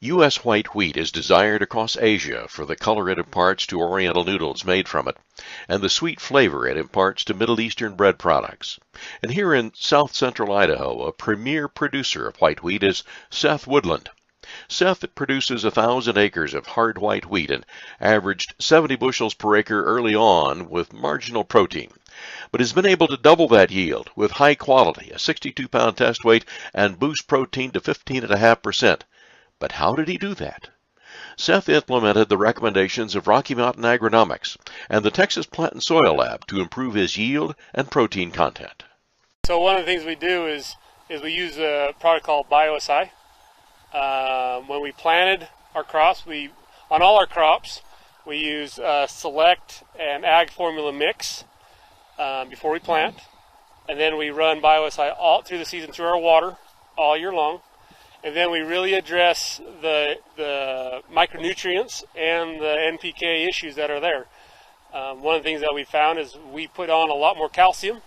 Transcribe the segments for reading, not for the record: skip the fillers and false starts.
U.S. white wheat is desired across Asia for the color it imparts to Oriental noodles made from it, and the sweet flavor it imparts to Middle Eastern bread products. And here in south-central Idaho, a premier producer of white wheat is Seth Woodland. Seth produces 1,000 acres of hard white wheat and averaged 70 bushels per acre early on with marginal protein, but has been able to double that yield with high quality, a 62-pound test weight, and boost protein to 15.5%. But how did he do that? Seth implemented the recommendations of Rocky Mountain Agronomics and the Texas Plant and Soil Lab to improve his yield and protein content. So one of the things we do is we use a product called BioSI. When we planted our crops, on all our crops, we use Select and Ag Formula Mix before we plant. And then we run BioSI all through the season through our water all year long. And then we really address the micronutrients and the NPK issues that are there. One of the things that we found is we put on a lot more calcium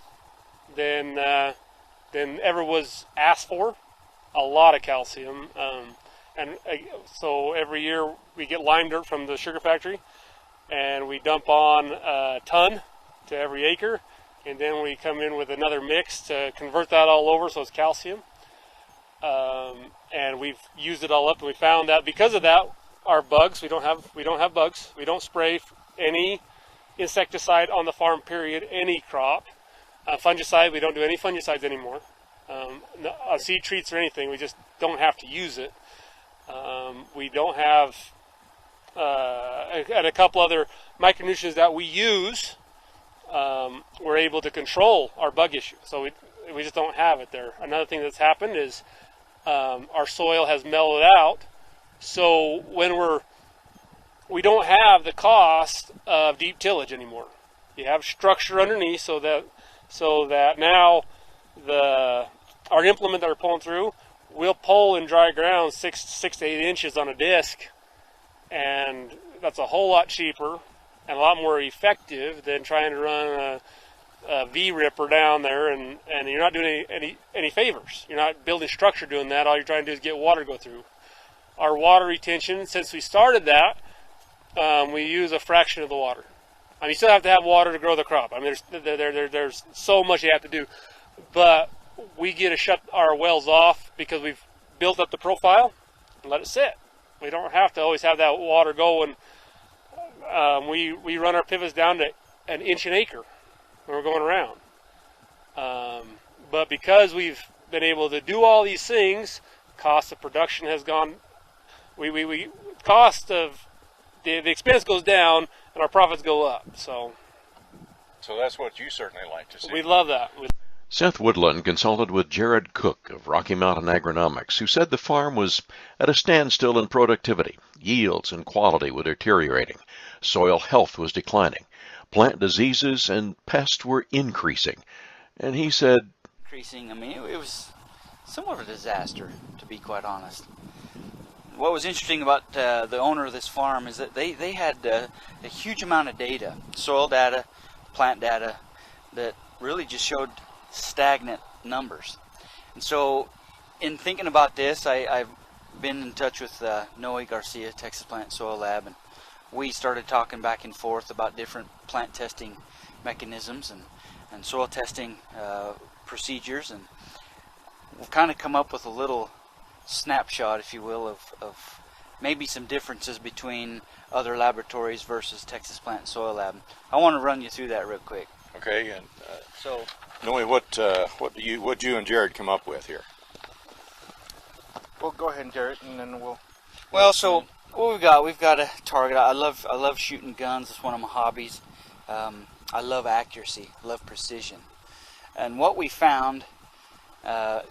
than ever was asked for. A lot of calcium. So every year we get lime dirt from the sugar factory, and we dump on a ton to every acre, and then we come in with another mix to convert that all over so it's calcium. And we've used it all up, and we found that because of that, our bugs, we don't have bugs. We don't spray any insecticide on the farm, period, any crop. Fungicide, we don't do any fungicides anymore. Seed treats or anything, we just don't have to use it. We don't have, and a couple other micronutrients that we use, we're able to control our bug issue. So we just don't have it there. Another thing that's happened is our soil has mellowed out, so we don't have the cost of deep tillage anymore. You have structure underneath, so that now our implement that we're pulling through, we'll pull in dry ground 6 to 8 inches on a disc, and that's a whole lot cheaper and a lot more effective than trying to run a V-ripper down there, and you're not doing any favors. You're not building structure doing that. All you're trying to do is get water to go through. Our water retention, since we started that, we use a fraction of the water. I mean, you still have to have water to grow the crop. I mean, there's so much you have to do, but we get to shut our wells off because we've built up the profile and let it sit. We don't have to always have that water going. We run our pivots down to an inch an acre when we're going around. But because we've been able to do all these things, cost of production has gone. Cost of the expense goes down and our profits go up. So that's what you certainly like to see. We love that. Seth Woodland consulted with Jared Cook of Rocky Mountain Agronomics, who said the farm was at a standstill in productivity. Yields and quality were deteriorating. Soil health was declining. Plant diseases and pests were increasing. And he said, I mean, it was somewhat of a disaster, to be quite honest. What was interesting about the owner of this farm is that they had a huge amount of data, soil data, plant data, that really just showed stagnant numbers. And so in thinking about this, I've been in touch with Noe Garcia, Texas Plant and Soil Lab, and we started talking back and forth about different plant testing mechanisms and soil testing procedures, and we've kind of come up with a little snapshot, if you will, of maybe some differences between other laboratories versus Texas Plant and Soil Lab. I want to run you through that real quick. Okay, and Noe, what you and Jared come up with here? Well, go ahead, Jared, and then we'll. Well, so what we've got a target. I love shooting guns. It's one of my hobbies. I love accuracy, love precision, and what we found,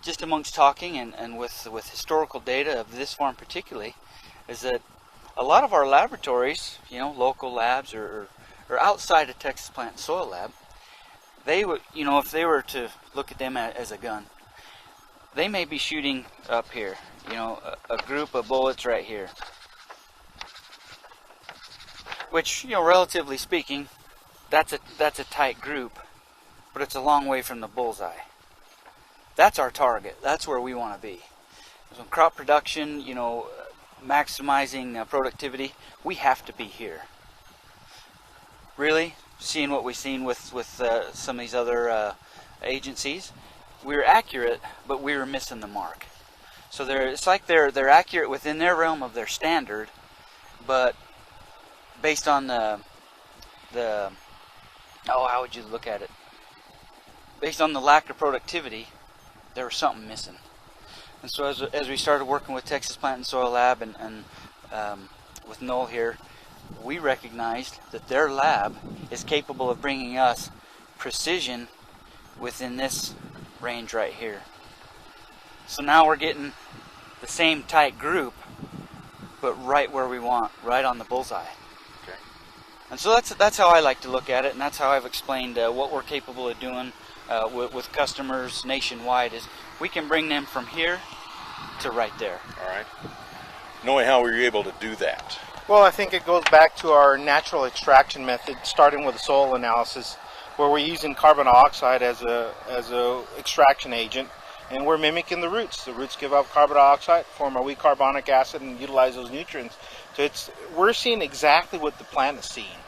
just amongst talking and with historical data of this farm particularly, is that a lot of our laboratories, local labs or outside of Texas Plant and Soil Lab, they would, if they were to look at them as a gun, they may be shooting up here, a group of bullets right here, which, relatively speaking, that's a tight group, but it's a long way from the bullseye. That's our target. That's where we want to be. So crop production, maximizing productivity, we have to be here. Really, seeing what we've seen with some of these other agencies, we're accurate, but we were missing the mark. So it's like they're accurate within their realm of their standard, but based on how would you look at it? Based on the lack of productivity, there was something missing. And so as we started working with Texas Plant and Soil Lab and with Noel here, we recognized that their lab is capable of bringing us precision within this range right here. So now we're getting the same tight group, but right where we want, right on the bullseye. Okay. And so that's how I like to look at it, and that's how I've explained what we're capable of doing with customers nationwide. Is we can bring them from here to right there. All right. Knowing how were you able to do that? Well, I think it goes back to our natural extraction method, starting with a soil analysis, where we're using carbon dioxide as a extraction agent, and we're mimicking the roots. The roots give off carbon dioxide, form a weak carbonic acid, and utilize those nutrients. So we're seeing exactly what the plant is seeing,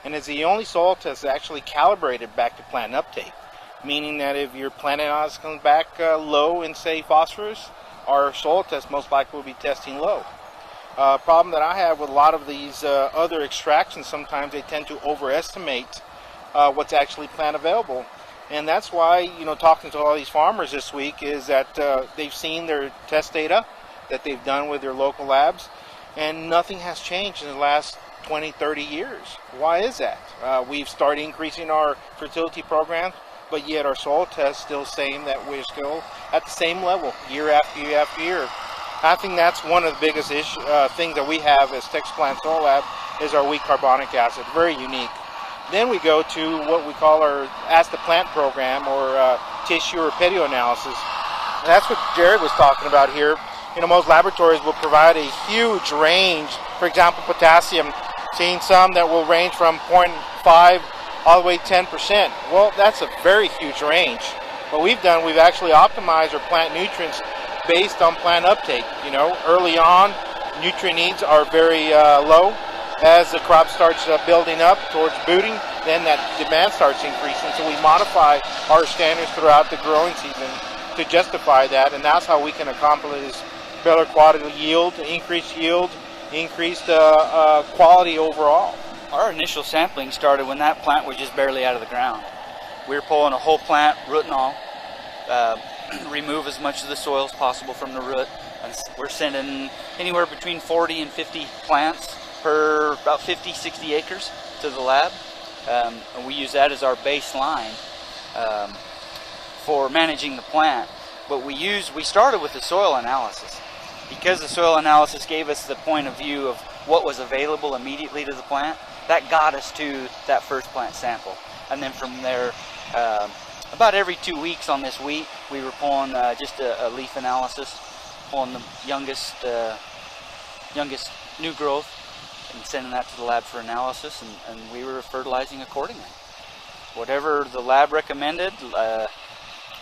and it's the only soil test actually calibrated back to plant uptake, meaning that if your plant analysis comes back low in, say, phosphorus, our soil test most likely will be testing low. Problem that I have with a lot of these other extractions, sometimes they tend to overestimate what's actually plant available. And that's why, talking to all these farmers this week is that they've seen their test data that they've done with their local labs, and nothing has changed in the last 20, 30 years. Why is that? We've started increasing our fertility programs, but yet our soil test still saying that we're still at the same level year after year after year. I think that's one of the biggest things that we have as Texas Plant Soil Lab is our weak carbonic acid, very unique. Then we go to what we call our Ask the Plant program, or tissue or petio analysis. And that's what Jared was talking about here. Most laboratories will provide a huge range. For example, potassium, seeing some that will range from 0.5 all the way to 10%. Well, that's a very huge range. What we've done, we've actually optimized our plant nutrients based on plant uptake. Early on, nutrient needs are very low. As the crop starts building up towards booting, then that demand starts increasing. So we modify our standards throughout the growing season to justify that, and that's how we can accomplish better quality yield, increased quality overall. Our initial sampling started when that plant was just barely out of the ground. We were pulling a whole plant, root and all, remove as much of the soil as possible from the root, and we're sending anywhere between 40 and 50 plants per about 50, 60 acres to the lab, and we use that as our baseline for managing the plant. But we started with the soil analysis, because the soil analysis gave us the point of view of what was available immediately to the plant. That got us to that first plant sample, and then from there, about every 2 weeks on this wheat, we were pulling just a leaf analysis, pulling the youngest new growth, and sending that to the lab for analysis, and we were fertilizing accordingly. Whatever the lab recommended,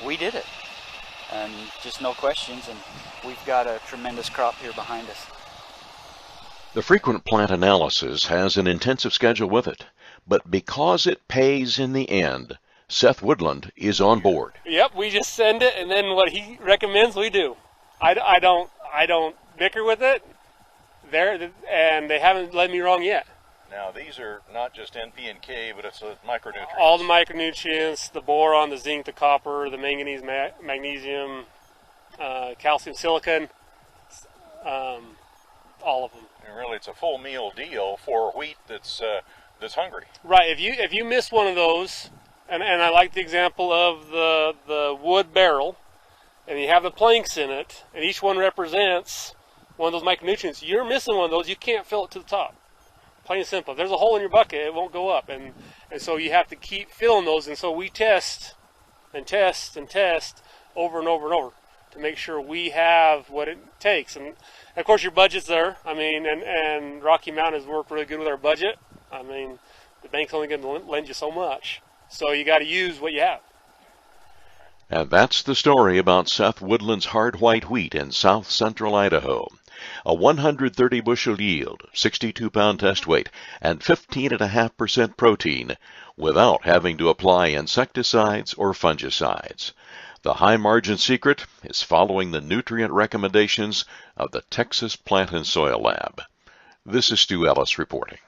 we did it, and just no questions, and we've got a tremendous crop here behind us. The frequent plant analysis has an intensive schedule with it, but because it pays in the end, Seth Woodland is on board. Yep, we just send it, and then what he recommends, we do. I don't bicker with it. And they haven't led me wrong yet. Now, these are not just NP and K, but it's micronutrients. All the micronutrients, the boron, the zinc, the copper, the manganese, magnesium, calcium, silicon, all of them. And really, it's a full meal deal for wheat that's hungry. Right. If you miss one of those, and I like the example of the wood barrel, and you have the planks in it, and each one represents one of those micronutrients. You're missing one of those, you can't fill it to the top. Plain and simple. If there's a hole in your bucket, it won't go up, and so you have to keep filling those. And so we test and test and test over and over and over to make sure we have what it takes. And of course, your budget's there. And Rocky Mountain has worked really good with our budget. The bank's only going to lend you so much, so you got to use what you have. And that's the story about Seth Woodland's hard white wheat in south central Idaho. A 130 bushel yield, 62-pound test weight, and 15.5% protein without having to apply insecticides or fungicides. The high-margin secret is following the nutrient recommendations of the Texas Plant and Soil Lab. This is Stu Ellis reporting.